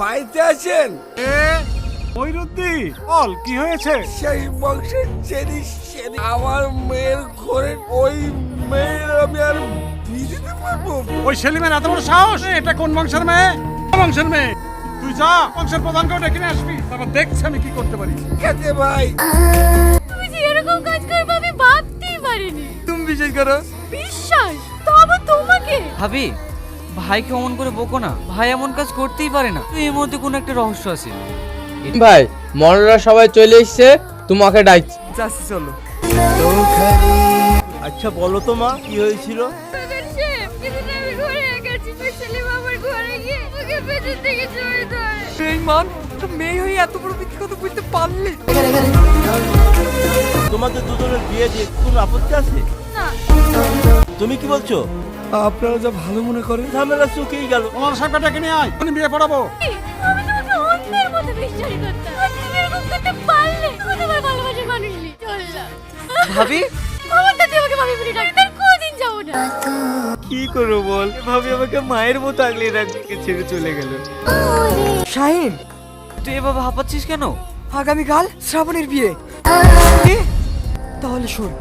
বাড়িতে আছেন? ময়ূরুদ্দি বল কি হয়েছে? সেই বংশের জেনি আমার মেয়ের ঘরে ওই মেয়ের আমি আর বিয়ে দিতে পারবো? ওই সেলিমের এত বড় সাহস! এটা কোন বংশের মেয়ে? কোন বংশের মেয়ে? তুই যা বংশের প্রধানকে ডেকে নিয়ে আসবি, তারপর দেখছি আমি কি করতে পারি। ঠিক আছে ভাই। তুমি যে এরকম কাজ করবে আমি ভাবতেই পারিনি। তুমি বিশ্বাস করো? বিশ্বাস তো আবার তোমাকে? ভাবি, ভাইকে অমন করে বকো না। ভাই এমন কাজ করতেই পারে না। তুই এর মধ্যে কোনো একটা রহস্য আছে। ভাই মনরা সবাই চলে এসেছে, তোমাকে ডাকছি। যাচ্ছি চলো। আচ্ছা বলো তো মা, কি হয়েছিল? প্রধান সাহেব, কিছুদিন আমি ঘরে গেছি, সেলিম আমার ঘরে গিয়ে ওকে পেছন থেকে জড়িয়ে ধরে। এই মান তো মেয়ে হয়ে এত বড় মিথ্যে কথা বলতে পারলি? তোমাদের দুজনের বিয়ে দিয়ে কোনো আপত্তি আছে? না। তুমি কি বলছো? আপনারা যা ভালো মনে করেন। ঝামেলা চুকেই গেল। তোমার সাহেবকে ডেকে নিয়ে আয়, আমি বিয়ে পড়াবো। আমি তোমাকে অন্যের মতো বিশ্বাস করতাম, আর তুমি এরকম করতে পারলে? তুমি তোমার ভালোবাসার মানুষ নি। চললাম। ভাবি, আমার দাদি আমাকে ভাবি বলে ডাকে, তার কোনদিন যাবো না। কি করবো বল, ভাবি আমাকে মায়ের মতো আগলে রাখতে ছেড়ে চলে গেল। শাহিন, তুই এভাবে হাঁপাচ্ছিস কেন? আগামীকাল শ্রাবণের বিয়ে। কি? তাহলে শোন,